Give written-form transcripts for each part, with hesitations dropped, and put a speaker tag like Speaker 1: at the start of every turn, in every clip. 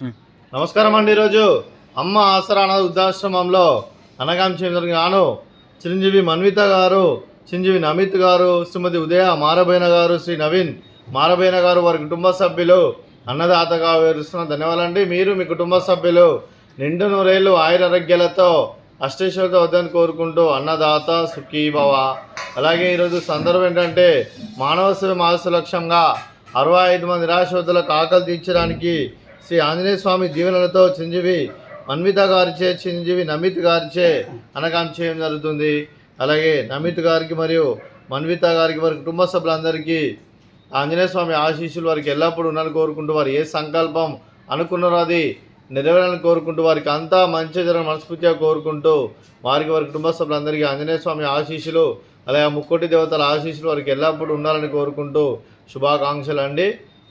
Speaker 1: నమస్కారం అండి. ఈరోజు అమ్మ ఆసరా అనాథ వృద్ధాశ్రమంలో అనగాం గాను చిరంజీవి మన్విత గారు, చిరంజీవి నమిత్ గారు, శ్రీమతి ఉదయ మారబైన గారు, శ్రీ నవీన్ మారబైన గారు వారి కుటుంబ సభ్యులు అన్నదాతగా వివరిస్తున్న ధన్యవాదాలండి. మీరు మీ కుటుంబ సభ్యులు నిండు నూరేళ్ళు ఆయురారోగ్యాలతో అష్టేశ్వరతో వద్దని కోరుకుంటూ అన్నదాత సుఖీభవ. అలాగే ఈరోజు సందర్భం ఏంటంటే మానవ సేవ మానస లక్ష్యంగా 65 మంది నిరాశ్రతులకు ఆకలి తీర్చడానికి శ్రీ ఆంజనేయ స్వామి దీవెనలతో చిరంజీవి మన్విత గారిచే, చిరంజీవి నమిత్ గారిచే అనగాం చేయడం జరుగుతుంది. అలాగే నమిత్ గారికి మరియు మన్విత గారికి వారి కుటుంబ సభ్యులందరికీ ఆంజనేయ స్వామి ఆశీస్సులు వారికి ఎల్లప్పుడూ ఉండాలని కోరుకుంటూ వారు ఏ సంకల్పం అనుకున్నారో అది నెరవేరాలని కోరుకుంటూ వారికి అంతా మంచి జరగని మనస్ఫూర్తిగా కోరుకుంటూ వారి కుటుంబ సభ్యులందరికీ ఆంజనేయ స్వామి ఆశీస్సులు అలాగే ముక్కోటి దేవతల ఆశీస్సులు వారికి ఎల్లప్పుడూ ఉండాలని కోరుకుంటూ శుభాకాంక్షలు అండి.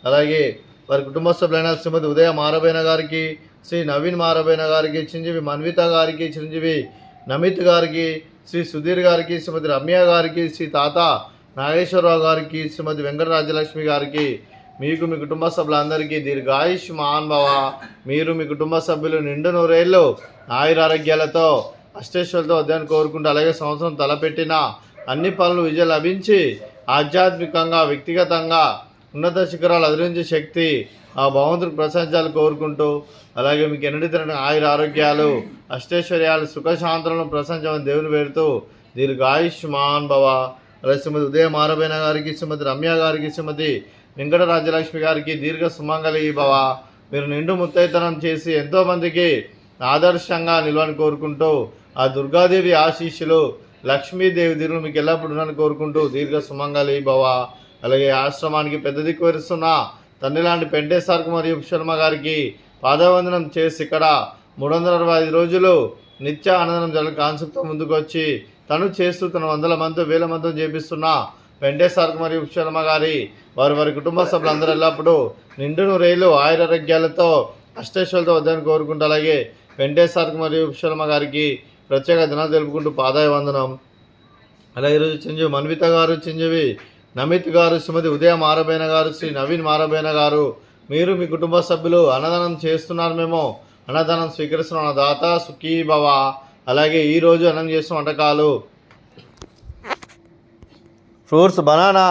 Speaker 1: అలాగే వారి కుటుంబ సభ్యులైన శ్రీమతి ఉదయ మారబైన గారికి, శ్రీ నవీన్ మారబైన గారికి, చిరంజీవి మన్విత గారికి, చిరంజీవి నమిత్ గారికి, శ్రీ సుధీర్ గారికి, శ్రీమతి రమ్య గారికి, శ్రీ తాత నాగేశ్వరరావు గారికి, శ్రీమతి వెంకటరాజ్యలక్ష్మి గారికి, మీకు మీ కుటుంబ సభ్యులందరికీ దీర్ఘాయుష్ మహాన్భవ. మీరు మీ కుటుంబ సభ్యులు నిండు నూరేళ్ళు ఆయురారోగ్యాలతో అష్టేశ్వరులతో వద్దని కోరుకుంటూ అలాగే సంవత్సరం తలపెట్టిన అన్ని పనులు విజయం లభించి ఆధ్యాత్మికంగా వ్యక్తిగతంగా ఉన్నత శిఖరాలు అధిరించే శక్తి ఆ భగవంతుడికి ప్రశంసాలు కోరుకుంటూ అలాగే మీకు ఎన్నటి తిన ఆయుర ఆరోగ్యాలు అష్టైశ్వర్యాలు సుఖశాంతులను ప్రశంసమని దేవుని పేరుతూ దీర్ఘాయుష్మాన్ భవ. అలాగే శ్రీమతి ఉదయ మారబైన గారికి, శ్రీమతి రమ్య గారికి, శ్రీమతి వెంకటరాజ్యలక్ష్మి గారికి దీర్ఘ సుమంగళి భవ. మీరు నిండు ముత్తైతనం చేసి ఎంతోమందికి ఆదర్శంగా నిలవని కోరుకుంటూ ఆ దుర్గాదేవి ఆశీస్సులు లక్ష్మీదేవి దీర్ఘ మీకు ఎల్లప్పుడు ఉన్నాను కోరుకుంటూ దీర్ఘ సుమంగళి భవ. అలాగే ఆశ్రమానికి పెద్ద దిక్కు వరుస్తున్న తండ్రి లాంటి పెంటేశ్వర్కు మరియు శర్మ గారికి పాదవందనం చేసి ఇక్కడ 365 రోజులు నిత్య అన్నదానం జరగ కాన్సెప్ట్తో ముందుకు వచ్చి తను చేస్తూ తన 100 మందితో 1000 మందితో చేపిస్తున్న వెంకటేశ్వర్కు మరియు శర్మ గారి వారి కుటుంబ సభ్యులందరూ ఎల్లప్పుడూ నిండు నూరేళ్ళు ఆయురారోగ్యాలతో అష్టైశ్వర్యాలతో వద్దని కోరుకుంటూ అలాగే వెంకటేశ్వర్కు మరియు శర్మ గారికి ప్రత్యేక దినాలు తెలుపుకుంటూ పాదాయ వందనం. అలాగే ఈరోజు చిరంజీవి మన్విత గారు, చిరంజీవి నమిత్ గారు, శ్రీమతి ఉదయ మారబైన గారు, శ్రీ నవీన్ మారబైన గారు మీరు మీ కుటుంబ సభ్యులు అన్నదానం చేస్తున్నారు, మేము అన్నదానం స్వీకరిస్తున్న దాత సుఖీభవ. అలాగే ఈరోజు అన్నం చేస్తున్న వంటకాలు ఫ్రూట్స్ బనానా,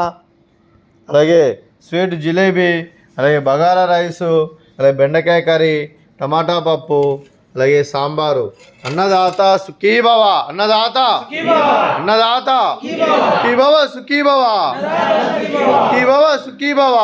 Speaker 1: అలాగే స్వీట్ జిలేబీ, అలాగే బగారా రైసు, అలాగే బెండకాయ కర్రీ, టమాటా పప్పు, అలాగే సాంబారు. అన్నదాత సుఖీభవ, అన్నదాత అన్నదాత సుఖీభవ, సుఖీభవ సుఖీభవ, సుఖీభవ.